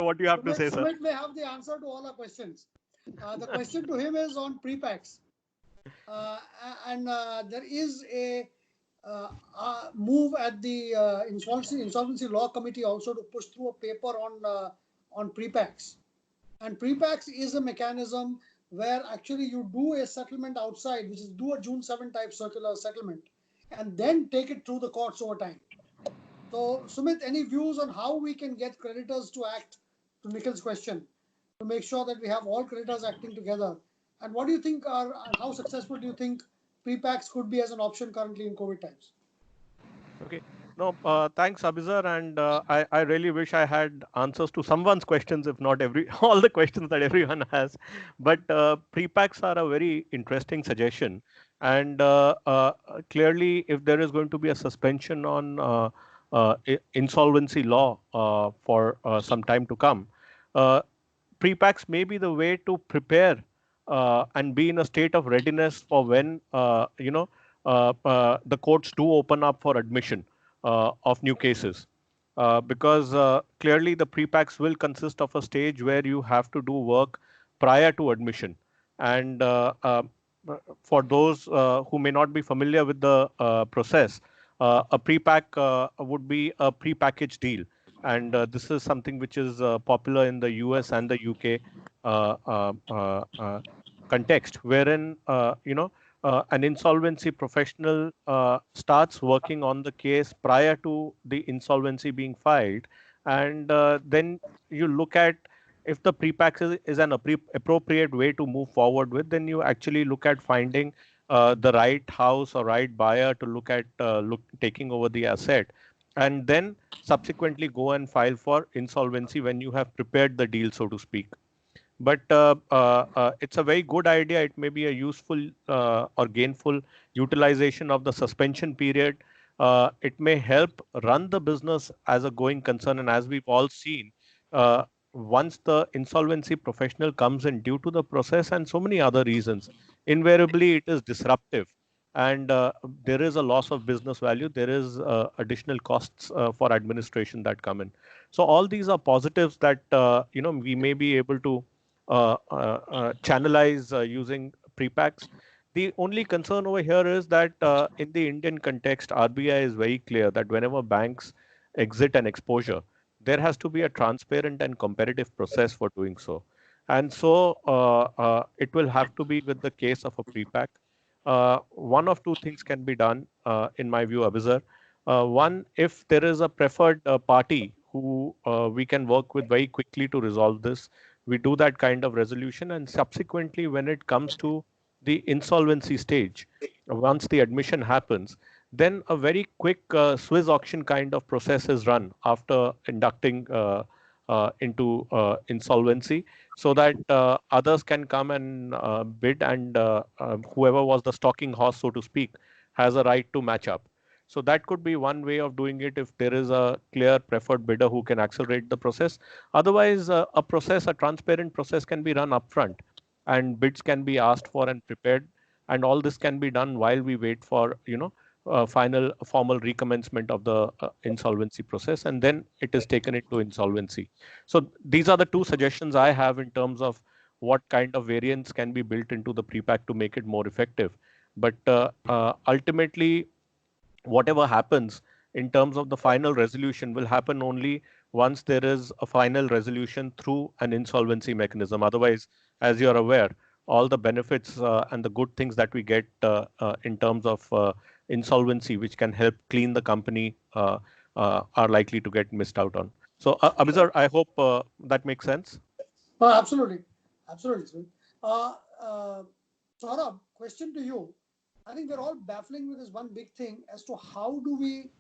what you have to say, sir. Sumit may have the answer to all our questions. The question to him is on pre-packs. And there is a move at the Insolvency Law Committee also to push through a paper on pre-packs. And pre-packs is a mechanism where actually you do a settlement outside, which is do a June 7 type circular settlement, and then take it through the courts over time. So, Sumit, any views on how we can get creditors to act, to Nikhil's question, to make sure that we have all creditors acting together? And what do you think and how successful do you think pre-packs could be as an option currently in COVID times? Okay. No, thanks, Abizar, and I really wish I had answers to someone's questions, if not all the questions that everyone has. But pre-packs are a very interesting suggestion, and clearly, if there is going to be a suspension on insolvency law for some time to come, pre-packs may be the way to prepare and be in a state of readiness for when the courts do open up for admission of new cases. Because clearly the pre-packs will consist of a stage where you have to do work prior to admission. And for those who may not be familiar with the process, a pre-pack would be a pre-packaged deal. And this is something which is popular in the US and the UK context, wherein an insolvency professional starts working on the case prior to the insolvency being filed, and then you look at if the pre-pack is an appropriate way to move forward with, then you actually look at finding the right house or right buyer to look at taking over the asset, and then subsequently go and file for insolvency when you have prepared the deal, so to speak. But it's a very good idea. It may be a useful or gainful utilization of the suspension period. It may help run the business as a going concern. And as we've all seen, once the insolvency professional comes in due to the process and so many other reasons, invariably it is disruptive. And there is a loss of business value. There is additional costs for administration that come in. So all these are positives that we may be able to channelize using pre-packs. The only concern over here is that in the Indian context, RBI is very clear that whenever banks exit an exposure, there has to be a transparent and competitive process for doing so. And so it will have to be with the case of a pre-pack. One of two things can be done, in my view, Abizar. One, if there is a preferred party who we can work with very quickly to resolve this, we do that kind of resolution, and subsequently when it comes to the insolvency stage, once the admission happens, then a very quick Swiss auction kind of process is run after inducting into insolvency, so that others can come and bid, and whoever was the stalking horse, so to speak, has a right to match up. So that could be one way of doing it if there is a clear preferred bidder who can accelerate the process. Otherwise, a transparent process can be run upfront, and bids can be asked for and prepared. And all this can be done while we wait for, final formal recommencement of the insolvency process, and then it is taken into insolvency. So these are the two suggestions I have in terms of what kind of variants can be built into the pre-pack to make it more effective. But ultimately, whatever happens in terms of the final resolution will happen only once there is a final resolution through an insolvency mechanism. Otherwise, as you're aware, all the benefits and the good things that we get in terms of insolvency, which can help clean the company, are likely to get missed out on. So, Abizar, I hope that makes sense. Absolutely. Absolutely. Saurabh, question to you. I think we're all baffling with this one big thing as to how do we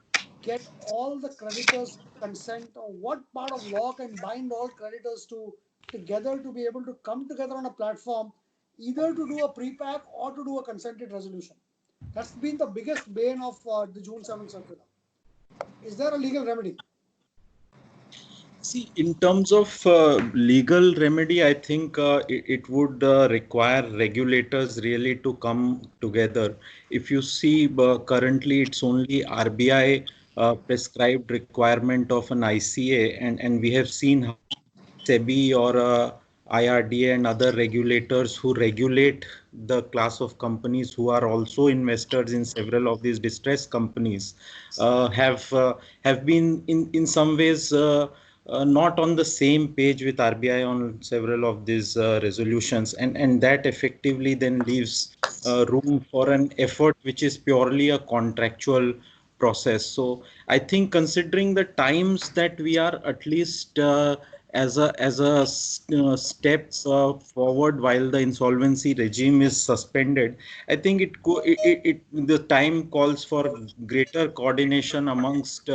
get all the creditors consent, or what part of law can bind all creditors together to be able to come together on a platform, either to do a pre-pack or to do a consented resolution. That's been the biggest bane of the June 7 circular. Is there a legal remedy? See, in terms of legal remedy, I think it would require regulators really to come together. If you see, currently it's only RBI prescribed requirement of an ICA, and we have seen SEBI or IRDA and other regulators who regulate the class of companies who are also investors in several of these distressed companies have been in some ways not on the same page with RBI on several of these resolutions, and that effectively then leaves room for an effort which is purely a contractual process. So I think considering the times that we are, at least as a step forward while the insolvency regime is suspended, I think the time calls for greater coordination amongst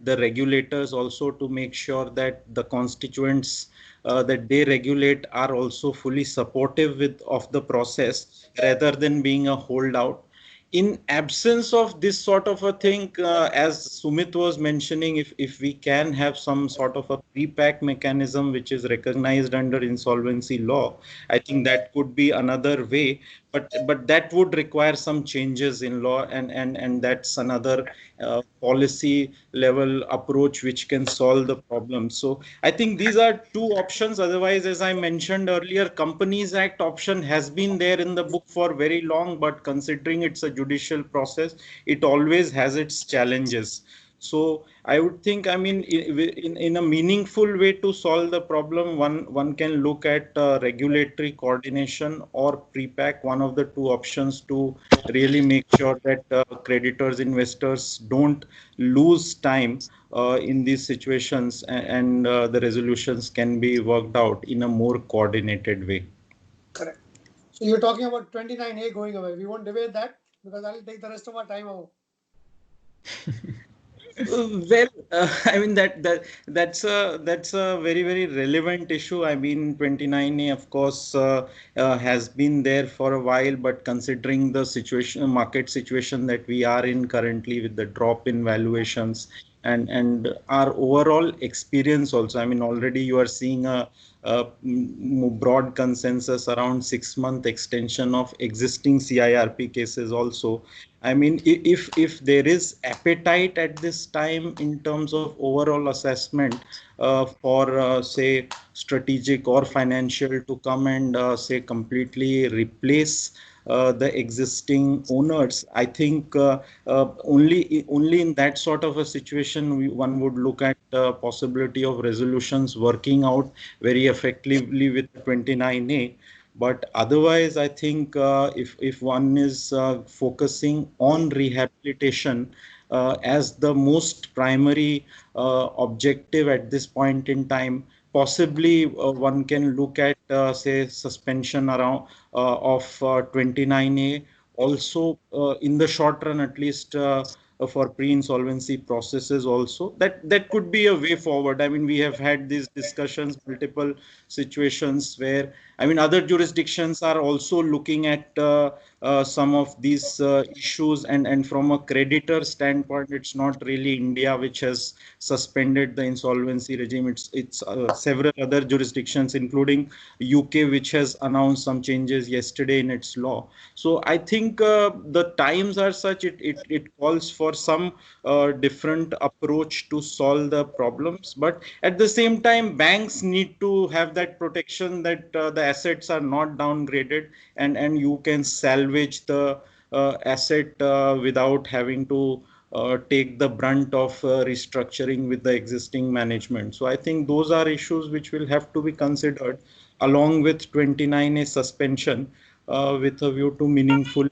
the regulators also, to make sure that the constituents that they regulate are also fully supportive of the process, rather than being a holdout. In absence of this sort of a thing, as Sumit was mentioning, if we can have some sort of a pre-pack mechanism which is recognized under insolvency law, I think that could be another way. But that would require some changes in law, and that's another policy level approach which can solve the problem. So I think these are two options. Otherwise, as I mentioned earlier, Companies Act option has been there in the book for very long, but considering it's a judicial process, it always has its challenges. So I would think, I mean, in a meaningful way to solve the problem, one can look at regulatory coordination or pre-pack, one of the two options, to really make sure that creditors, investors don't lose time in these situations, and the resolutions can be worked out in a more coordinated way. Correct. So you're talking about 29A going away. We won't debate that because I'll take the rest of our time over. Well, I mean that's a very relevant issue. I mean, 29A, of course, has been there for a while, but considering the situation, market situation that we are in currently, with the drop in valuations and our overall experience also, I mean, already you are seeing a broad consensus around 6-month extension of existing CIRP cases also. I mean, if there is appetite at this time in terms of overall assessment for say strategic or financial to come and say completely replace the existing owners, I think only in that sort of a situation one would look at possibility of resolutions working out very effectively with 29A. But otherwise, I think if one is focusing on rehabilitation as the most primary objective at this point in time, possibly one can look at say suspension around of 29A. Also, in the short run, at least for pre-insolvency processes, also that could be a way forward. I mean, we have had these discussions, multiple situations where, I mean, other jurisdictions are also looking at some of these issues, and from a creditor standpoint, it's not really India which has suspended the insolvency regime. It's several other jurisdictions, including UK, which has announced some changes yesterday in its law. So I think the times are such, it calls for some different approach to solve the problems. But at the same time, banks need to have that protection that the assets are not downgraded, and you can salvage the asset without having to take the brunt of restructuring with the existing management. So I think those are issues which will have to be considered along with 29A suspension, with a view to meaningfully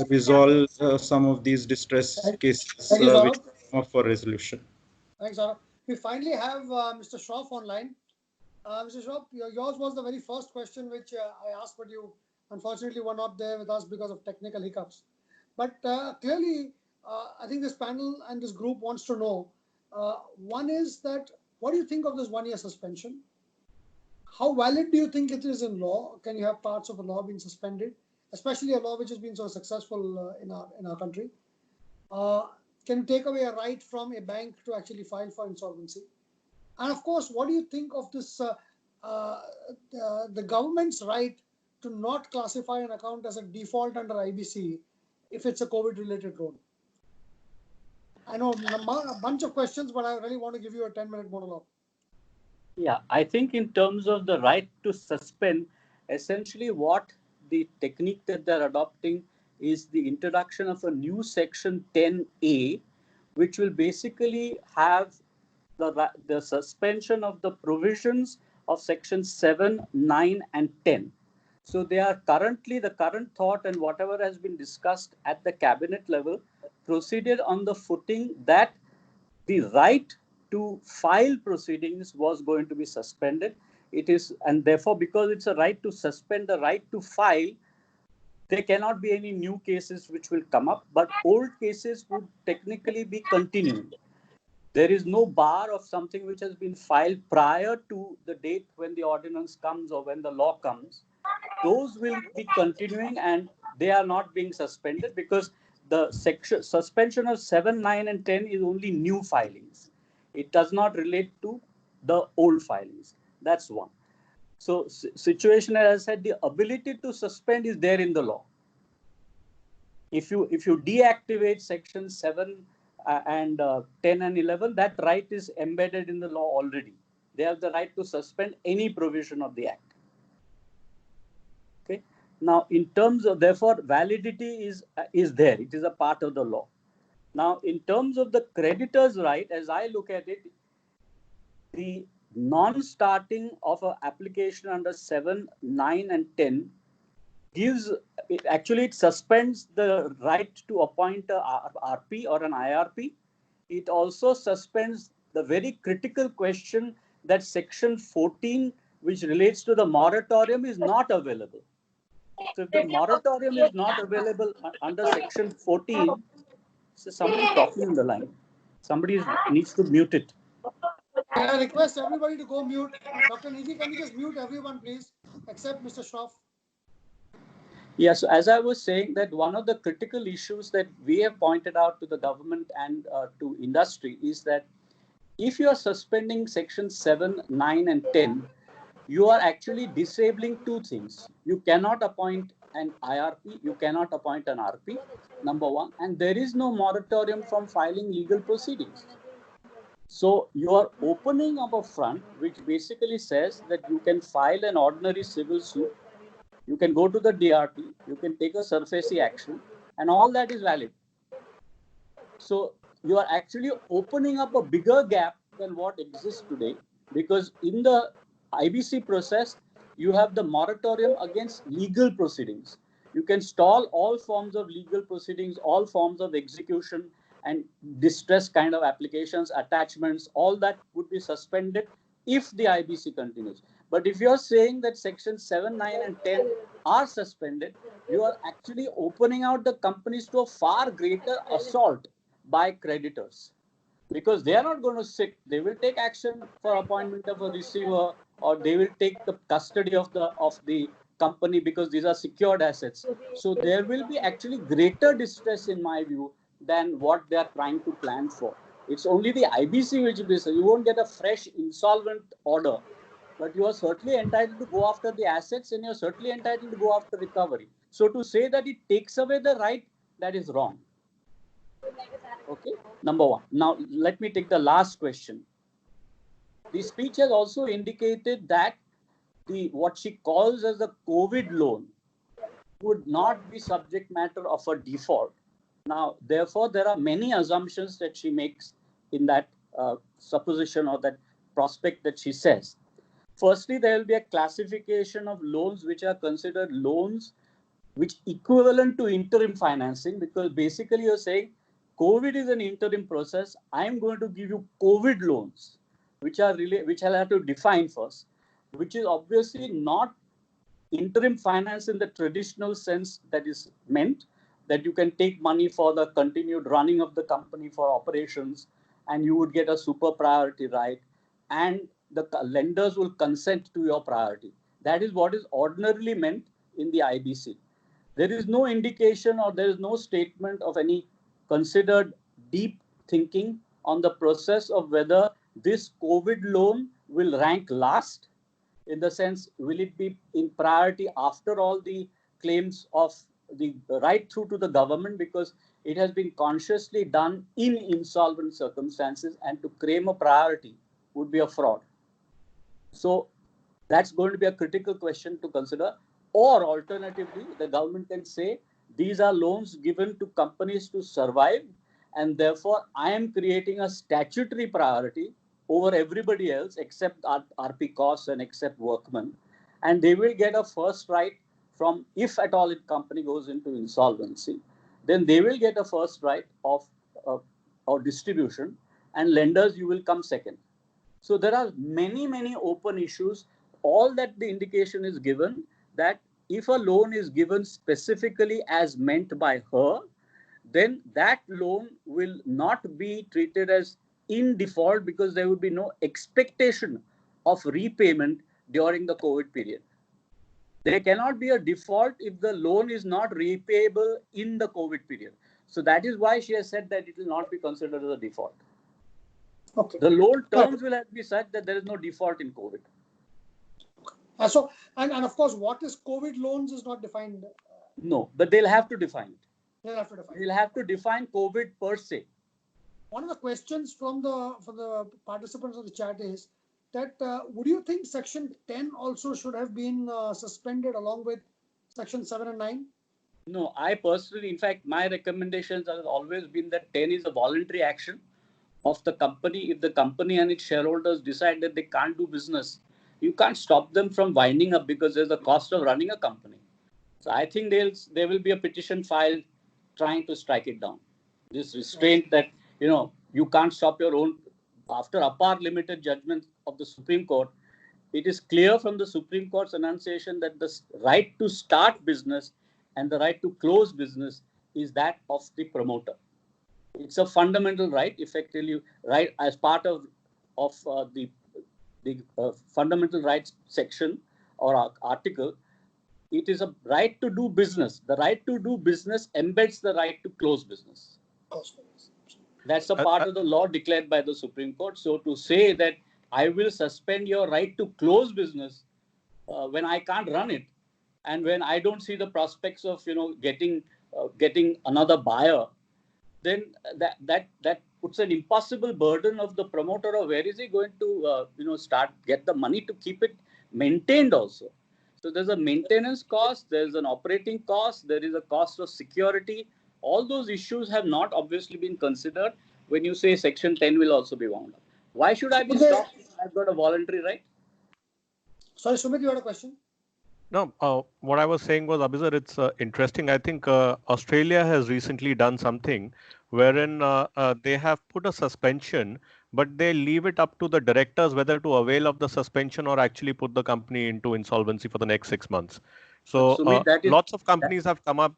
resolve some of these distress cases Thank you, which Saurabh. come up for resolution. Thanks, Saurabh. We finally have Mr. Shroff online. Mr. Shroff, yours was the very first question which I asked, but you unfortunately were not there with us because of technical hiccups. But clearly, I think this panel and this group wants to know, one is that, what do you think of this 1-year suspension? How valid do you think it is in law? Can you have parts of a law being suspended, especially a law which has been so successful in our country? Can you take away a right from a bank to actually file for insolvency? And of course, what do you think of this, the government's right to not classify an account as a default under IBC if it's a COVID-related loan? I know a bunch of questions, but I really want to give you a 10-minute monologue. Yeah, I think in terms of the right to suspend, essentially what the technique that they're adopting is the introduction of a new section 10A, which will basically have the suspension of the provisions of section 7, 9, and 10. So they are currently, the current thought and whatever has been discussed at the cabinet level proceeded on the footing that the right to file proceedings was going to be suspended. It is, and therefore, because it's a right to suspend the right to file, there cannot be any new cases which will come up, but old cases would technically be continuing. There is no bar of something which has been filed prior to the date when the ordinance comes or when the law comes. Those will be continuing and they are not being suspended because the section suspension of 7, 9, and 10 is only new filings. It does not relate to the old filings. That's one. So situation, as I said, the ability to suspend is there in the law. If you deactivate section 7 and 10 and 11, that right is embedded in the law already. They have the right to suspend any provision of the act. Okay. Now, in terms of, therefore, validity is there. It is a part of the law. Now, in terms of the creditor's right, as I look at it, the non-starting of an application under 7, 9, and 10 gives, it suspends the right to appoint a RP or an IRP. It also suspends the very critical question that section 14, which relates to the moratorium, is not available. So if the moratorium is not available under section 14, so somebody talking on the line. Somebody needs to mute it. Can I request everybody to go mute? Dr. Nidhi, can you just mute everyone, please, except Mr. Shroff? Yes, so as I was saying, that one of the critical issues that we have pointed out to the government and to industry is that if you are suspending section 7, 9, and 10, you are actually disabling two things. You cannot appoint an IRP, you cannot appoint an RP, number one, and there is no moratorium from filing legal proceedings. So you are opening up a front which basically says that you can file an ordinary civil suit, you can go to the DRT, you can take a SURFACE action, and all that is valid. So you are actually opening up a bigger gap than what exists today, because in the IBC process, you have the moratorium against legal proceedings. You can stall all forms of legal proceedings, all forms of execution and distress kind of applications, attachments, all that would be suspended if the IBC continues. But if you're saying that section 7, 9, and 10 are suspended, you are actually opening out the companies to a far greater assault by creditors, because they are not going to sit. They will take action for appointment of a receiver, or they will take the custody of the company, because these are secured assets. So there will be actually greater distress, in my view, than what they are trying to plan for. It's only the IBC which will be, so you won't get a fresh insolvent order, but you are certainly entitled to go after the assets, and you're certainly entitled to go after recovery. So to say that it takes away the right, that is wrong. Okay, number one. Now, let me take the last question. The speech has also indicated that what she calls as the COVID loan would not be subject matter of a default. Now, therefore, there are many assumptions that she makes in that supposition or that prospect that she says. Firstly, there will be a classification of loans which are considered loans which equivalent to interim financing, because basically you're saying COVID is an interim process. I'm going to give you COVID loans, which I'll have to define first, which is obviously not interim finance in the traditional sense that is meant, that you can take money for the continued running of the company for operations, and you would get a super priority right, and the lenders will consent to your priority. That is what is ordinarily meant in the IBC. There is no indication or there is no statement of any considered deep thinking on the process of whether this COVID loan will rank last, in the sense, will it be in priority after all the claims of the right through to the government, because it has been consciously done in insolvent circumstances, and to claim a priority would be a fraud. So that's going to be a critical question to consider. Or alternatively, the government can say these are loans given to companies to survive, and therefore I am creating a statutory priority over everybody else except RP costs and except workmen, and they will get a first right from, if at all a company goes into insolvency, then they will get a first right of distribution, and lenders you will come second. So there are many, many open issues. All that the indication is given that if a loan is given specifically as meant by her, then that loan will not be treated as in default because there would be no expectation of repayment during the COVID period. There cannot be a default if the loan is not repayable in the COVID period. So that is why she has said that it will not be considered as a default. Okay. The loan terms will have to be such that there is no default in COVID. So, and of course, what is COVID loans is not defined. No, but they'll have to define it. They'll have to define. They'll have to define COVID per se. One of the questions from the participants of the chat is that would you think Section 10 also should have been suspended along with Section 7 and 9? No, I personally, in fact, my recommendations have always been that 10 is a voluntary action of the company. If the company and its shareholders decide that they can't do business, you can't stop them from winding up because there's a cost of running a company. So I think there will be a petition filed trying to strike it down. This restraint that, you can't stop your own. After apart limited judgment of the Supreme Court, it is clear from the Supreme Court's enunciation that the right to start business and the right to close business is that of the promoter. It's a fundamental right, effectively, right as part of the fundamental rights section or article. It is a right to do business. The right to do business embeds the right to close business. That's a part of the law declared by the Supreme Court. So to say that I will suspend your right to close business when I can't run it, and when I don't see the prospects of getting another buyer, then that puts an impossible burden of the promoter. Of where is he going to get the money to keep it maintained also? So there's a maintenance cost, there's an operating cost, there is a cost of security. All those issues have not obviously been considered when you say Section 10 will also be wound up. Why should I be stopped if I've got a voluntary right? Sorry, Sumit, you had a question? No, what I was saying was, Abhisar, it's interesting. I think Australia has recently done something wherein they have put a suspension, but they leave it up to the directors whether to avail of the suspension or actually put the company into insolvency for the next 6 months. So Sumit, lots of companies have come up.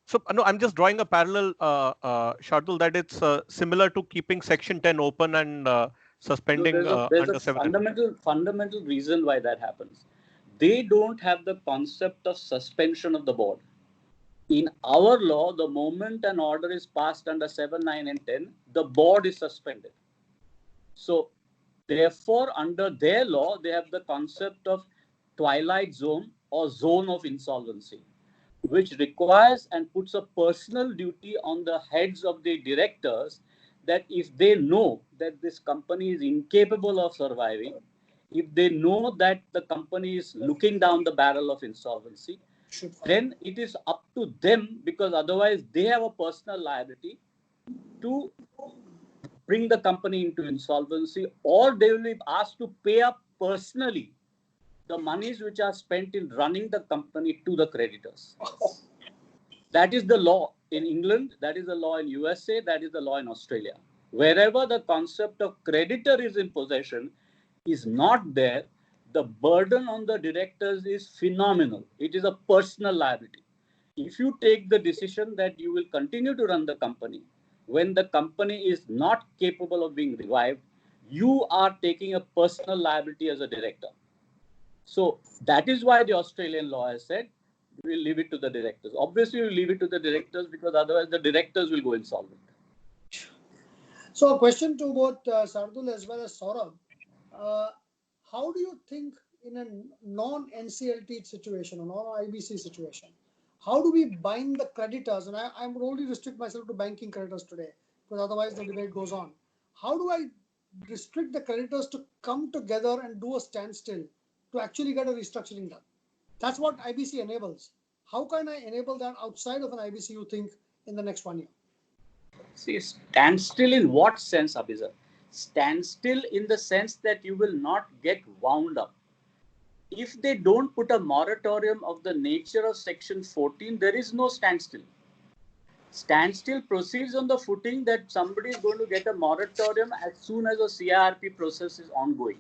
So no, I'm just drawing a parallel, Shardul, that it's similar to keeping Section 10 open and suspending there's under a 7. fundamental reason why that happens. They don't have the concept of suspension of the board. In our law, the moment an order is passed under 7, 9, and 10, the board is suspended. So, therefore, under their law, they have the concept of twilight zone or zone of insolvency, which requires and puts a personal duty on the heads of the directors that if they know that this company is incapable of surviving, if they know that the company is looking down the barrel of insolvency, then it is up to them, because otherwise they have a personal liability to bring the company into insolvency, or they will be asked to pay up personally the monies which are spent in running the company to the creditors. That is the law in England, that is the law in USA, that is the law in Australia. Wherever the concept of creditor is in possession is not there, the burden on the directors is phenomenal. It is a personal liability. If you take the decision that you will continue to run the company when the company is not capable of being revived, you are taking a personal liability as a director. So that is why the Australian law has said we'll leave it to the directors. Obviously, we'll leave it to the directors because otherwise the directors will go insolvent. So a question to both Shardul as well as Saurabh. How do you think in a non-NCLT situation, a non-IBC situation, how do we bind the creditors? And I would only restrict myself to banking creditors today, because otherwise the debate goes on. How do I restrict the creditors to come together and do a standstill to actually get a restructuring done. That's what IBC enables. How can I enable that outside of an IBC, you think, in the next 1 year? See, standstill in what sense, Abhizar? Standstill in the sense that you will not get wound up. If they don't put a moratorium of the nature of Section 14, there is no standstill. Standstill proceeds on the footing that somebody is going to get a moratorium as soon as a CIRP process is ongoing.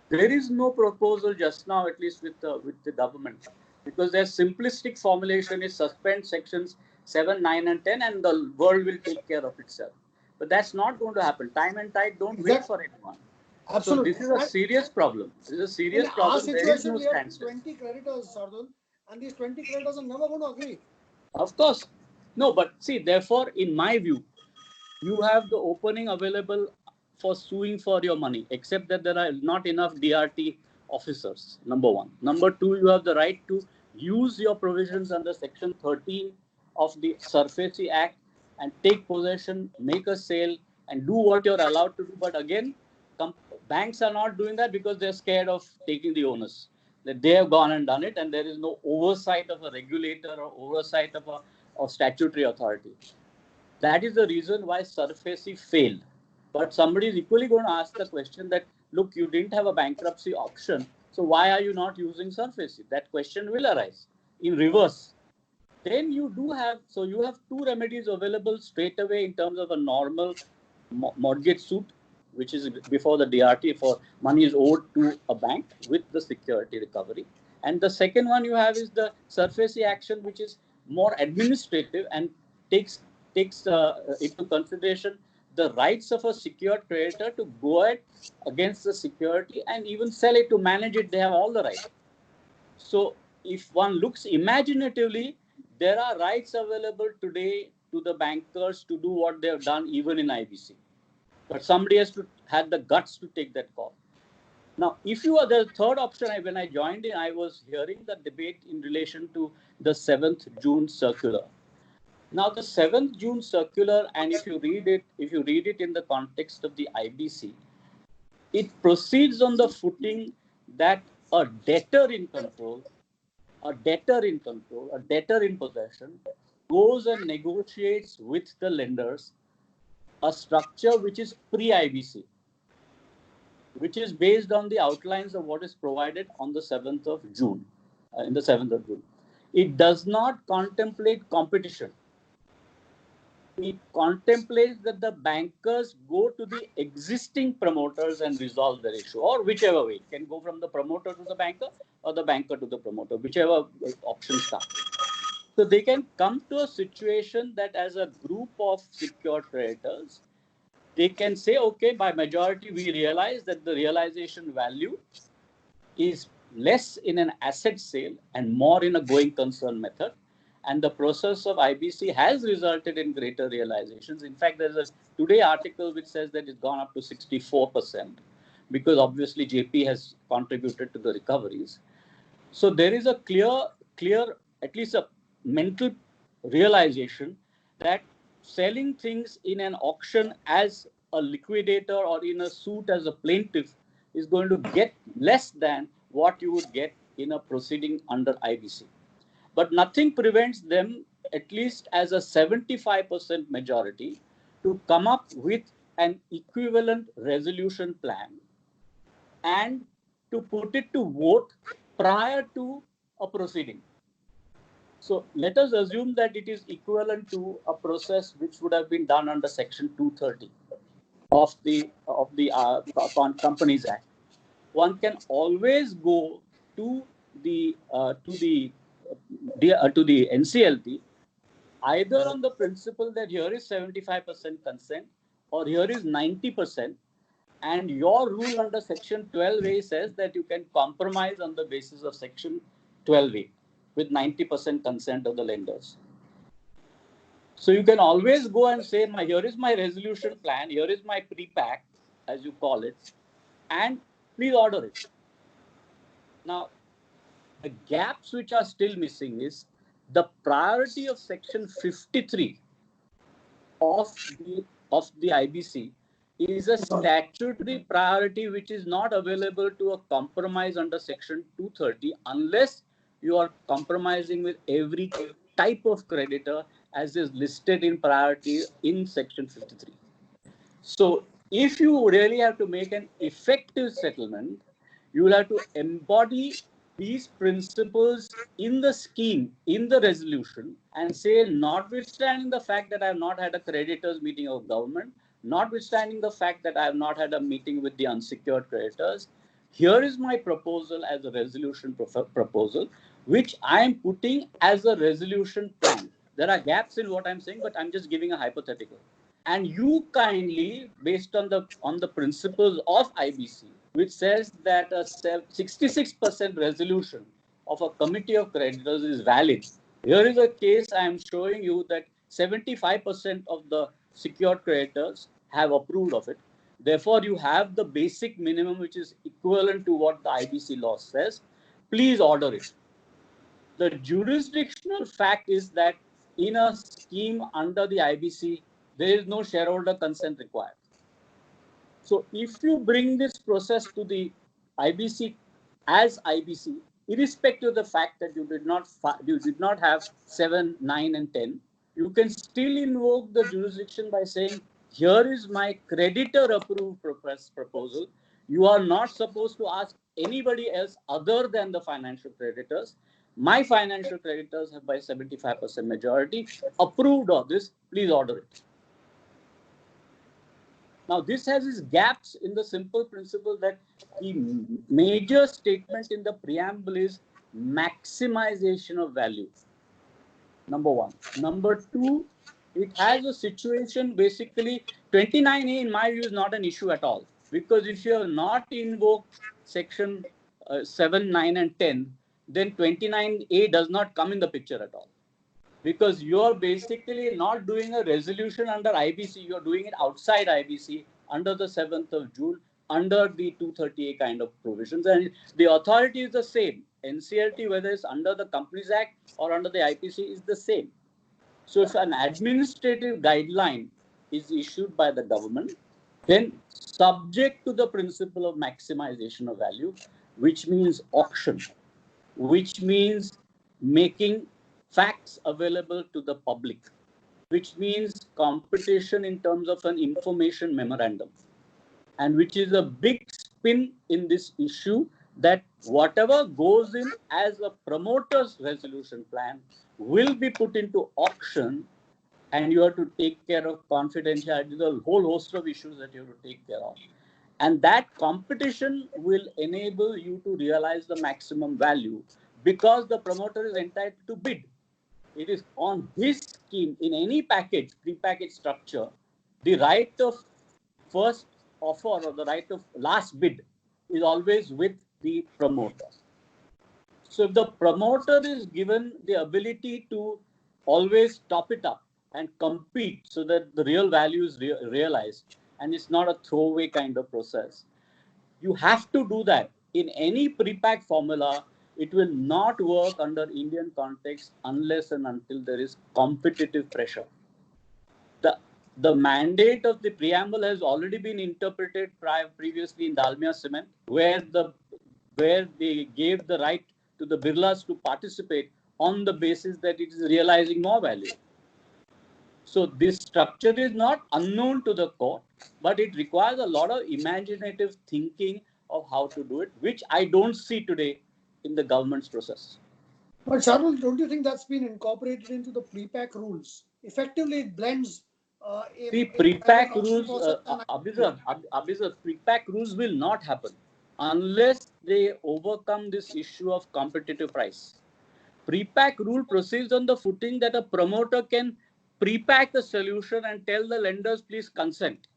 There is no proposal just now, at least with the government, because their simplistic formulation is suspend sections 7, 9, and 10, and the world will take care of itself. But that's not going to happen. Time and tide don't wait for anyone. Absolutely. So this is a serious problem. This is a serious problem. There is no standstill. We have 20 creditors, Shardul, and these 20 creditors are never going to agree. Of course. No, but see, therefore, in my view, you have the opening available for suing for your money, except that there are not enough DRT officers, number one. Number two, you have the right to use your provisions under Section 13 of the SARFAESI Act and take possession, make a sale, and do what you're allowed to do. But again, banks are not doing that because they're scared of taking the onus. That they have gone and done it, and there is no oversight of a regulator or oversight of a statutory authority. That is the reason why SARFAESI failed. But somebody is equally going to ask the question that, look, you didn't have a bankruptcy option, so why are you not using SARFAESI? That question will arise in reverse. Then you do have, so you have two remedies available straight away in terms of a normal mortgage suit, which is before the DRT for money is owed to a bank with the security recovery. And the second one you have is the SARFAESI action, which is more administrative and takes into consideration the rights of a secured creditor to go ahead against the security and even sell it, to manage it. They have all the rights. So if one looks imaginatively, there are rights available today to the bankers to do what they have done even in IBC. But somebody has to have the guts to take that call. Now, if you are the third option, when I joined in, I was hearing the debate in relation to the 7th June circular. Now, the 7th June circular, and if you read it in the context of the IBC, it proceeds on the footing that a debtor in control, a debtor in possession, goes and negotiates with the lenders a structure which is pre-IBC, which is based on the outlines of what is provided on the 7th of June, in the 7th of June. It does not contemplate competition. It contemplates that the bankers go to the existing promoters and resolve their issue, or whichever way. It can go from the promoter to the banker or the banker to the promoter, whichever option starts. So they can come to a situation that as a group of secured creditors, they can say, okay, by majority, we realize that the realization value is less in an asset sale and more in a going concern method. And the process of IBC has resulted in greater realizations. In fact, there's a today article which says that it's gone up to 64%, because obviously JP has contributed to the recoveries. So there is a clear, at least a mental realization that selling things in an auction as a liquidator or in a suit as a plaintiff is going to get less than what you would get in a proceeding under IBC. But nothing prevents them, at least as a 75% majority, to come up with an equivalent resolution plan and to put it to vote prior to a proceeding. So let us assume that it is equivalent to a process which would have been done under Section 230 of the Companies Act. One can always go to the NCLT either on the principle that here is 75% consent or here is 90%, and your rule under Section 12A says that you can compromise on the basis of Section 12A with 90% consent of the lenders. So you can always go and say, here is my resolution plan, here is my pre-pack, as you call it, and please order it. Now, the gaps which are still missing is the priority of Section 53 of the IBC is a statutory priority which is not available to a compromise under Section 230 unless you are compromising with every type of creditor as is listed in priority in Section 53. So if you really have to make an effective settlement, you will have to embody these principles in the scheme, in the resolution, and say, notwithstanding the fact that I have not had a creditors meeting of government, notwithstanding the fact that I have not had a meeting with the unsecured creditors, here is my proposal as a resolution proposal, which I am putting as a resolution plan. There are gaps in what I'm saying, but I'm just giving a hypothetical. And you kindly, based on the principles of IBC, which says that a 66% resolution of a committee of creditors is valid. Here is a case I am showing you that 75% of the secured creditors have approved of it. Therefore, you have the basic minimum, which is equivalent to what the IBC law says. Please order it. The jurisdictional fact is that in a scheme under the IBC, there is no shareholder consent required. So if you bring this process to the IBC as IBC, irrespective of the fact that you did not have 7, 9, and 10, you can still invoke the jurisdiction by saying, here is my creditor approved proposal. You are not supposed to ask anybody else other than the financial creditors. My financial creditors have by 75% majority approved of this. Please order it. Now, this has its gaps in the simple principle that the major statement in the preamble is maximization of value. Number one. Number two, it has a situation, basically 29A in my view is not an issue at all, because if you have not invoked section 7, 9 and 10, then 29A does not come in the picture at all. Because you're basically not doing a resolution under IBC, you're doing it outside IBC under the 7th of June, under the 230A kind of provisions. And the authority is the same. NCLT, whether it's under the Companies Act or under the IPC, is the same. So if an administrative guideline is issued by the government, then subject to the principle of maximization of value, which means auction, which means making facts available to the public, which means competition in terms of an information memorandum, and which is a big spin in this issue that whatever goes in as a promoter's resolution plan will be put into auction, and you have to take care of confidentiality, the whole host of issues that you have to take care of. And that competition will enable you to realize the maximum value because the promoter is entitled to bid. It is on his scheme in any package, pre-package structure, the right of first offer or the right of last bid is always with the promoter. So if the promoter is given the ability to always top it up and compete so that the real value is realized and it's not a throwaway kind of process, you have to do that. In any pre-pack formula, it will not work under Indian context unless and until there is competitive pressure. The mandate of the preamble has already been interpreted previously in Dalmia Cement, where they gave the right to the Birlas to participate on the basis that it is realizing more value. So this structure is not unknown to the court, but it requires a lot of imaginative thinking of how to do it, which I don't see today in the government's process. But Sharul, don't you think that's been incorporated into the pre-pack rules? Effectively, it blends. The pre-pack rules, Abhizar, pre-pack rules will not happen unless they overcome this issue of competitive price. Pre-pack rule proceeds on the footing that a promoter can pre-pack the solution and tell the lenders, please consent,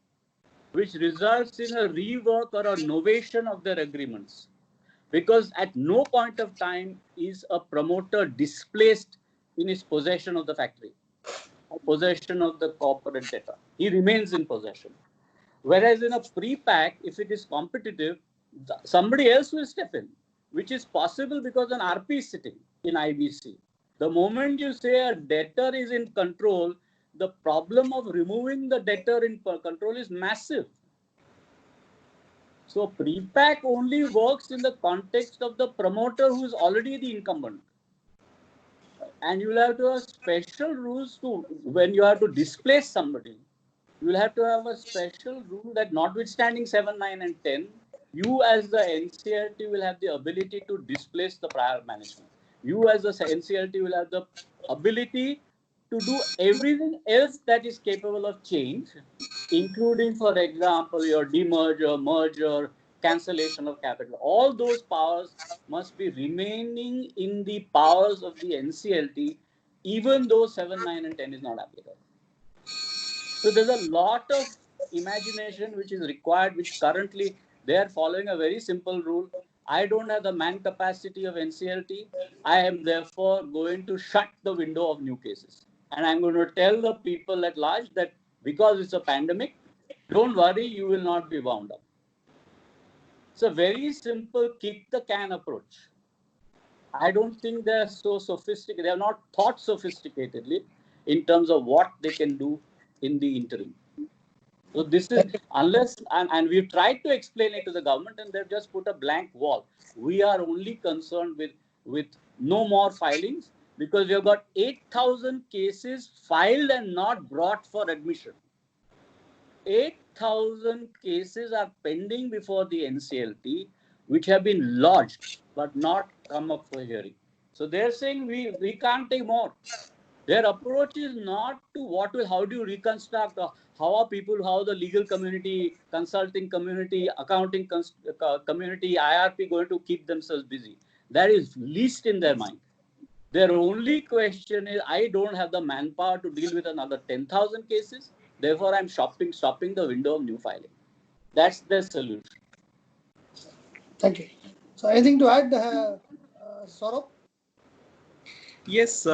which results in a rework or a novation of their agreements. Because at no point of time is a promoter displaced in his possession of the factory or possession of the corporate debtor. He remains in possession. Whereas in a pre-pack, if it is competitive, somebody else will step in, which is possible because an RP is sitting in IBC. The moment you say a debtor is in control, the problem of removing the debtor in control is massive. So pre-pack only works in the context of the promoter who is already the incumbent. And you will have to have special rules to when you have to displace somebody. You will have to have a special rule that notwithstanding 7, 9, and 10, you as the NCLT will have the ability to displace the prior management. You as the NCLT will have the ability to do everything else that is capable of change, including, for example, your demerger, merger, cancellation of capital. All those powers must be remaining in the powers of the NCLT, even though 7, 9, and 10 is not applicable. So there's a lot of imagination which is required, which currently they are following a very simple rule. I don't have the man capacity of NCLT. I am therefore going to shut the window of new cases. And I'm going to tell the people at large that because it's a pandemic, don't worry, you will not be wound up. It's a very simple kick the can approach. I don't think they're so sophisticated. They have not thought sophisticatedly in terms of what they can do in the interim. So this is unless and we've tried to explain it to the government and they've just put a blank wall. We are only concerned with no more filings because we have got 8,000 cases filed and not brought for admission. 8,000 cases are pending before the NCLT, which have been lodged but not come up for hearing. So they're saying we can't take more. Their approach is not to how do you reconstruct, how the legal community, consulting community, accounting community, IRP going to keep themselves busy. That is least in their mind. Their only question is, I don't have the manpower to deal with another 10,000 cases. Therefore, I'm stopping the window of new filing. That's their solution. Thank you. So anything to add, Saurabh? Yes,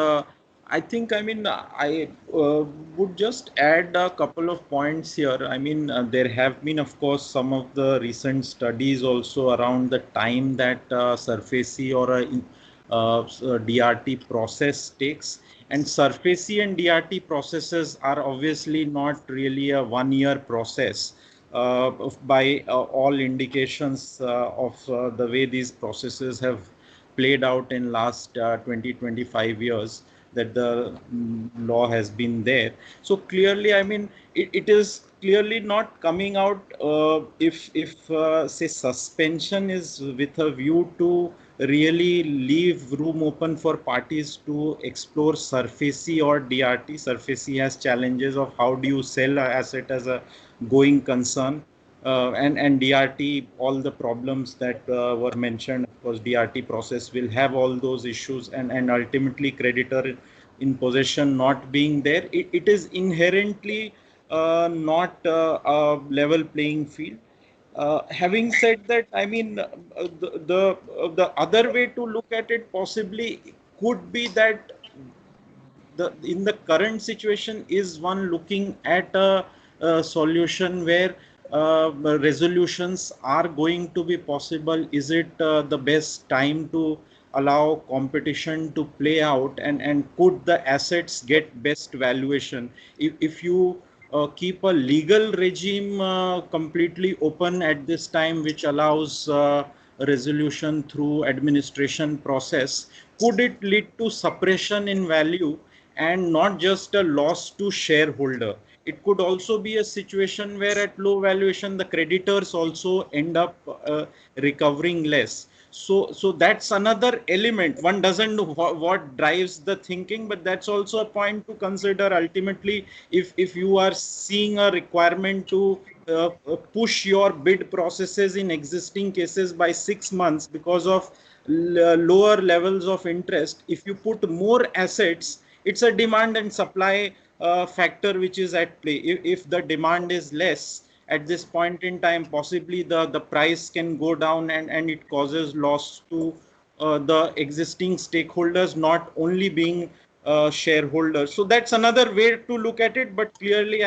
I think, I would just add a couple of points here. There have been, of course, some of the recent studies also around the time that SARFAESI or a DRT process takes. And SARFAESI and DRT processes are obviously not really a one-year process. By all indications of the way these processes have played out in last 20-25 years that the law has been there. So clearly, it is clearly not coming out if say suspension is with a view to really leave room open for parties to explore SARFAESI or DRT. SARFAESI has challenges of how do you sell an asset as a going concern. And DRT, all the problems that were mentioned, of course, DRT process will have all those issues and ultimately creditor in possession not being there. It is inherently not a level playing field. Having said that, the other way to look at it possibly could be that in the current situation is one looking at a solution where resolutions are going to be possible. Is it the best time to allow competition to play out and could the assets get best valuation? If you keep a legal regime completely open at this time, which allows resolution through administration process, could it lead to suppression in value and not just a loss to shareholder? It could also be a situation where at low valuation, the creditors also end up recovering less. So that's another element. One doesn't know what drives the thinking, but that's also a point to consider ultimately if you are seeing a requirement to push your bid processes in existing cases by 6 months because of lower levels of interest. If you put more assets, it's a demand and supply factor which is at play. If the demand is less at this point in time, possibly the price can go down and it causes loss to the existing stakeholders, not only being shareholders. So that's another way to look at it. But clearly,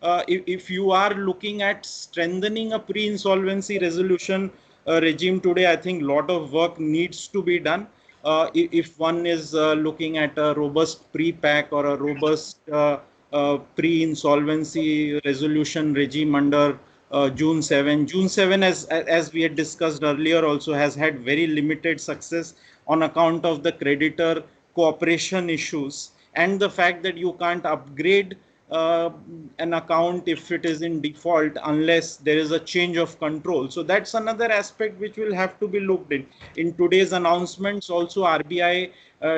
if you are looking at strengthening a pre-insolvency resolution regime today, I think a lot of work needs to be done. If one is looking at a robust pre-pack or a robust pre-insolvency resolution regime under June 7. June 7, as we had discussed earlier, also has had very limited success on account of the creditor cooperation issues and the fact that you can't upgrade uh, an account if it is in default unless there is a change of control. So that's another aspect which will have to be looked in. In today's announcements, also RBI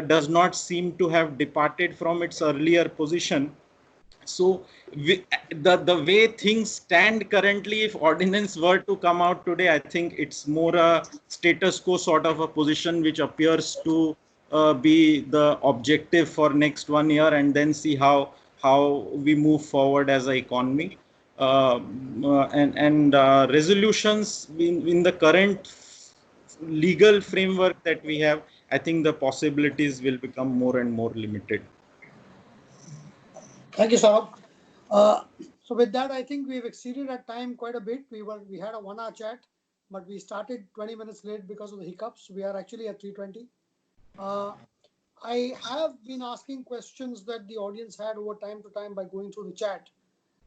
does not seem to have departed from its earlier position. So the way things stand currently, if ordinance were to come out today, I think it's more a status quo sort of a position which appears to be the objective for next 1 year, and then see how we move forward as an economy. And resolutions in the current legal framework that we have, I think the possibilities will become more and more limited. Thank you, Saurabh. So with that, I think we've exceeded our time quite a bit. We had a 1 hour chat, but we started 20 minutes late because of the hiccups. We are actually at 3:20. I have been asking questions that the audience had over time to time by going through the chat,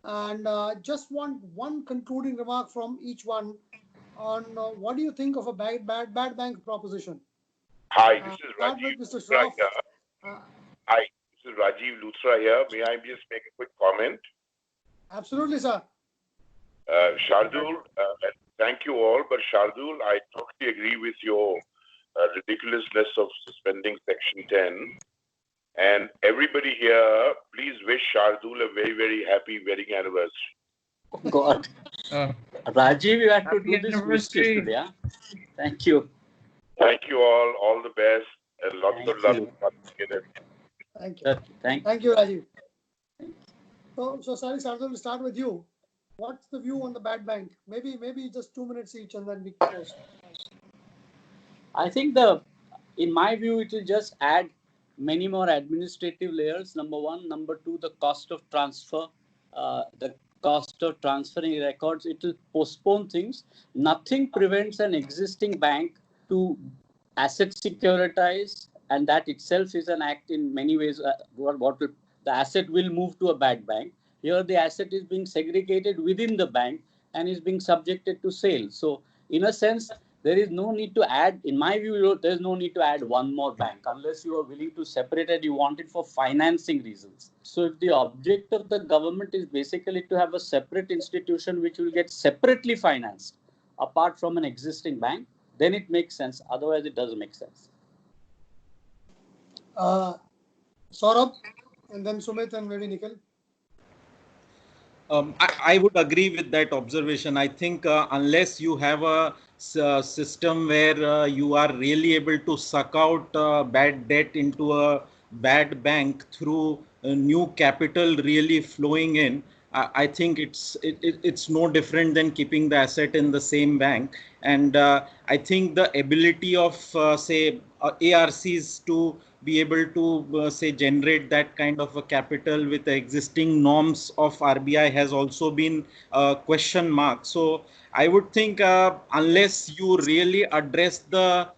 and just want one concluding remark from each one on what do you think of a bad bank proposition. Hi, this is Start Rajiv with Mr. Luthra Shroff. here. Hi, this is Rajiv Luthra here. May I just make a quick comment? Absolutely, sir. Shardul, thank you all, but Shardul, I totally agree with your ridiculousness of suspending Section 10. And everybody here, please wish Shardul a very, very happy wedding anniversary. God. Rajiv, you had to do this anniversary. today. Yeah? Thank you. Thank you all the best, and lots of love. Thank you. Thank you, Rajiv. So sorry, Shardul, we'll start with you. What's the view on the bad bank? Maybe just 2 minutes each, and then we close. I think in my view, it will just add many more administrative layers. Number one. Number two, the cost of transfer, the cost of transferring records, it will postpone things. Nothing prevents an existing bank to asset securitize, and that itself is an act in many ways. The asset will move to a bad bank. Here, the asset is being segregated within the bank and is being subjected to sale. So, in a sense, there is no need to add, in my view, there's no need to add one more bank unless you are willing to separate it. You want it for financing reasons. So if the object of the government is basically to have a separate institution which will get separately financed apart from an existing bank, then it makes sense. Otherwise, it doesn't make sense. Saurabh, and then Sumit, and maybe Nikhil. I would agree with that observation. I think unless you have a system where you are really able to suck out bad debt into a bad bank through new capital really flowing in, I think it's no different than keeping the asset in the same bank. And I think the ability of say ARCs to be able to say generate that kind of a capital with the existing norms of RBI has also been a question mark. So I would think unless you really address the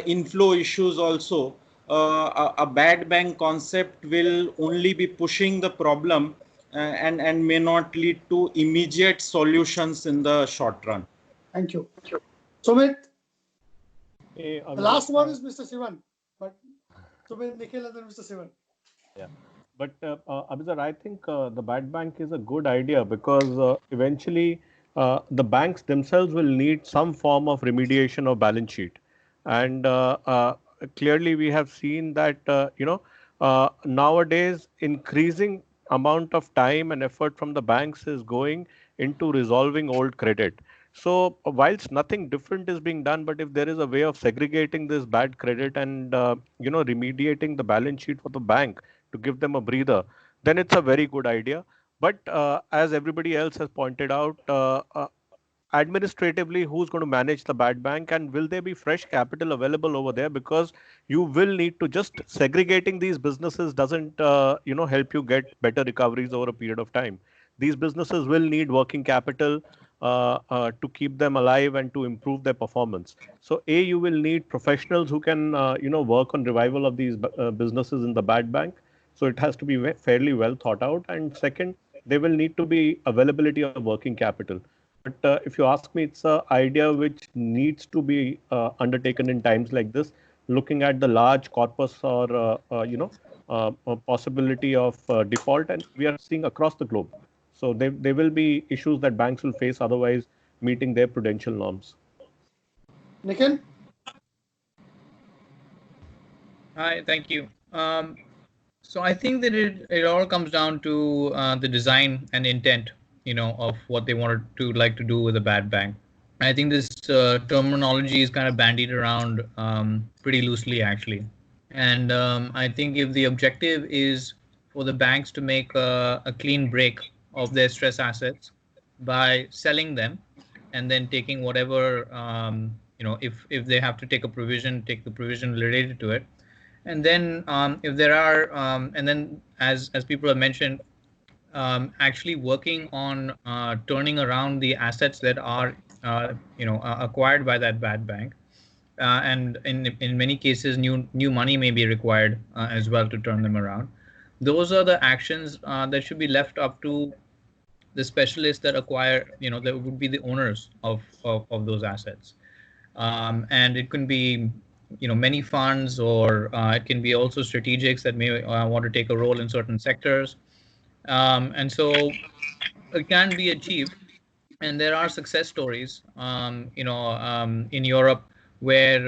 inflow issues also, a bad bank concept will only be pushing the problem and may not lead to immediate solutions in the short run. Thank you. Sumit, the last one is Mr. Sivan, but Sumit, Nikhil, and then Mr. Sivan. Yeah, but Abhizar, I think the bad bank is a good idea because eventually the banks themselves will need some form of remediation of balance sheet, and clearly we have seen that nowadays increasing amount of time and effort from the banks is going into resolving old credit. So whilst nothing different is being done, but if there is a way of segregating this bad credit and remediating the balance sheet for the bank to give them a breather, then it's a very good idea. But as everybody else has pointed out, administratively, who's going to manage the bad bank, and will there be fresh capital available over there? Because you will need to, just segregating these businesses doesn't help you get better recoveries over a period of time. These businesses will need working capital to keep them alive and to improve their performance. So you will need professionals who can work on revival of these businesses in the bad bank. So it has to be fairly well thought out. And second, there will need to be availability of working capital. But if you ask me, it's an idea which needs to be undertaken in times like this, looking at the large corpus or a possibility of default, and we are seeing across the globe. So there will be issues that banks will face otherwise meeting their prudential norms. Nikhil? Hi, thank you. So I think that it all comes down to the design and intent, of what they wanted to like to do with a bad bank. I think this terminology is kind of bandied around pretty loosely, actually. And I think if the objective is for the banks to make a clean break of their stress assets by selling them and then taking whatever, if they have to take a provision, take the provision related to it. And then if there are, and then as people have mentioned, actually working on turning around the assets that are, acquired by that bad bank. And in many cases, new money may be required as well to turn them around. Those are the actions that should be left up to the specialists that acquire, that would be the owners of those assets. And it can be, many funds, or it can be also strategics that may want to take a role in certain sectors. And so it can be achieved. And there are success stories, in Europe, where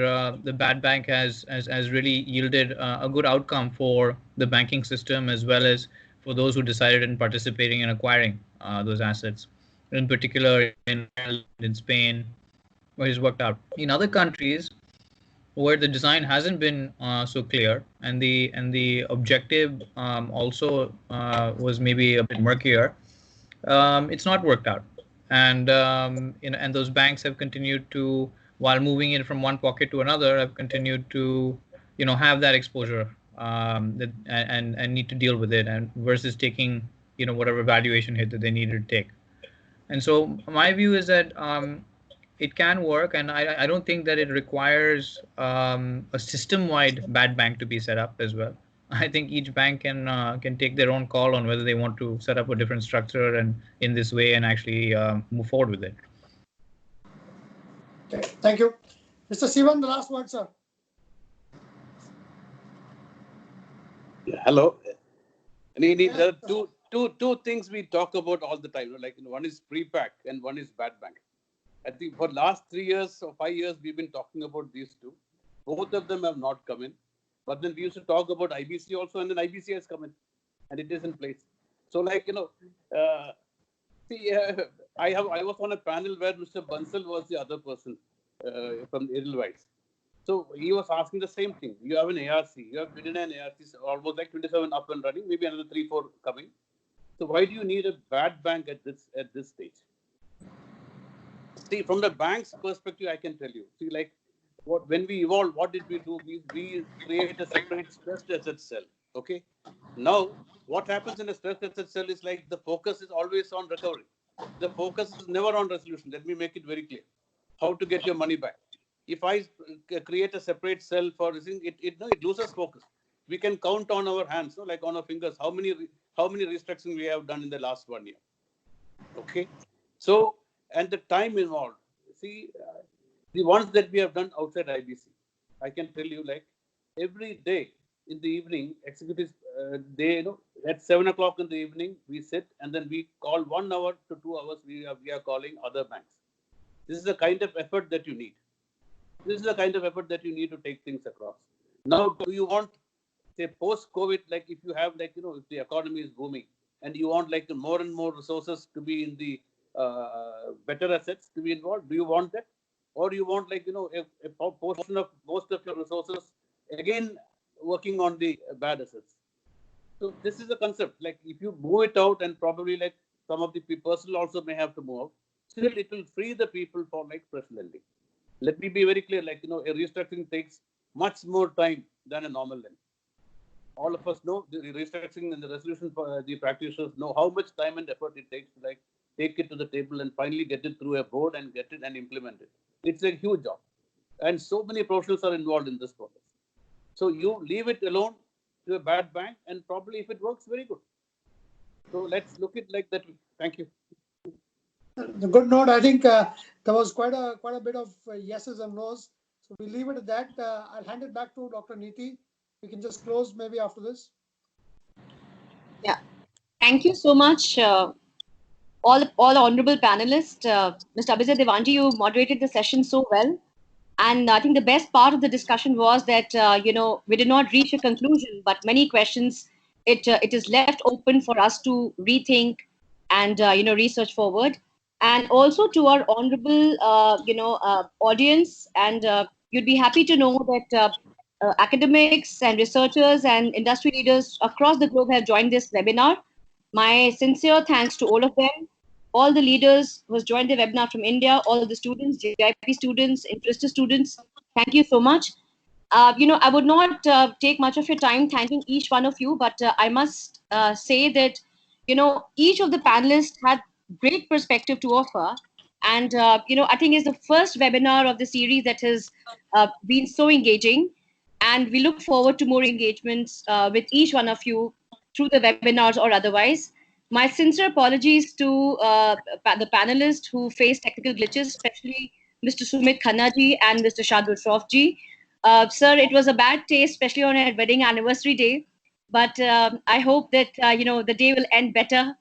the bad bank has really yielded a good outcome for the banking system, as well as for those who decided in participating in acquiring those assets. In particular, in Ireland, in Spain, where it's worked out. In other countries, where the design hasn't been so clear, and the objective also was maybe a bit murkier, it's not worked out. And and those banks have continued to, while moving it from one pocket to another, have continued to have that exposure, and need to deal with it, and versus taking whatever valuation hit that they needed to take. And so my view is that it can work, and I don't think that it requires a system-wide bad bank to be set up as well. I think each bank can take their own call on whether they want to set up a different structure and in this way, and actually move forward with it. Okay, thank you. Mr. Sivan, the last word, sir. Hello. There are two things we talk about all the time. Like one is pre-pack and one is bad bank. I think for last 3 years or 5 years, we've been talking about these two. Both of them have not come in. But then we used to talk about IBC also, and then IBC has come in, and it is in place. So, like, I was on a panel where Mr. Bansal was the other person from Edelweiss. So he was asking the same thing. You have an ARC. You have bidden an ARC, almost like 27 up and running, maybe another 3-4 coming. So why do you need a bad bank at this stage? See, from the bank's perspective, I can tell you. See, like, when we evolved, what did we do? We create a separate stressed asset cell. Okay. Now, what happens in a stressed asset cell is like the focus is always on recovery. The focus is never on resolution. Let me make it very clear. How to get your money back. If I create a separate cell for this thing, it loses focus. We can count on our hands, like on our fingers, how many restructuring we have done in the last 1 year. Okay. So, and the time involved. See, the ones that we have done outside IBC, I can tell you, like, every day in the evening, executives, at 7 o'clock in the evening, we sit and then we call 1 hour to 2 hours. We are calling other banks. This is the kind of effort that you need. This is the kind of effort that you need to take things across. Now, do you want, say, post-COVID, like if you have, like, if the economy is booming and you want, like, more and more resources to be in the better assets to be involved, do you want that? Or do you want, like, a portion of most of your resources, again, working on the bad assets? So this is a concept. Like, if you move it out, and probably, like, some of the personnel also may have to move out, still it will free the people for, like, fresh lending. Let me be very clear, like, a restructuring takes much more time than a normal lend. All of us know the restructuring and the resolution for the practitioners know how much time and effort it takes to, like, take it to the table and finally get it through a board and get it and implement it. It's a huge job. And so many professionals are involved in this process. So you leave it alone to a bad bank, and probably if it works, very good. So let's look at it like that. Thank you. The good note. I think there was quite a bit of yeses and nos. So we leave it at that. I'll hand it back to Dr. Neeti. We can just close maybe after this. Yeah. Thank you so much, all honorable panelists. Mr. Abhisar Devanji, you moderated the session so well. And I think the best part of the discussion was that, we did not reach a conclusion, but many questions, it is left open for us to rethink and, research forward. And also to our honorable, audience, and you'd be happy to know that academics and researchers and industry leaders across the globe have joined this webinar. My sincere thanks to all of them, all the leaders who has joined the webinar from India, all the students, JIP students, interested students. Thank you so much. I would not take much of your time thanking each one of you, but I must say that, each of the panelists had great perspective to offer. And, I think it's the first webinar of the series that has been so engaging. And we look forward to more engagements with each one of you through the webinars or otherwise. My sincere apologies to the panelists who faced technical glitches, especially Mr. Sumit Khanna ji and Mr. Shardul Shroff ji. Sir, it was a bad taste, especially on a wedding anniversary day. But I hope that, the day will end better,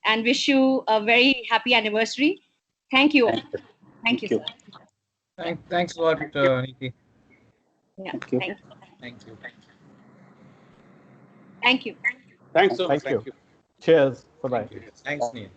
and wish you a very happy anniversary. Thank you all. Thank you, sir. Thanks a lot, Neeti. Yeah, Thank you. thank you. Thank you. Thank you. Thanks so much. Thank you. Thank you. Cheers. Bye-bye. Thanks, Neeti.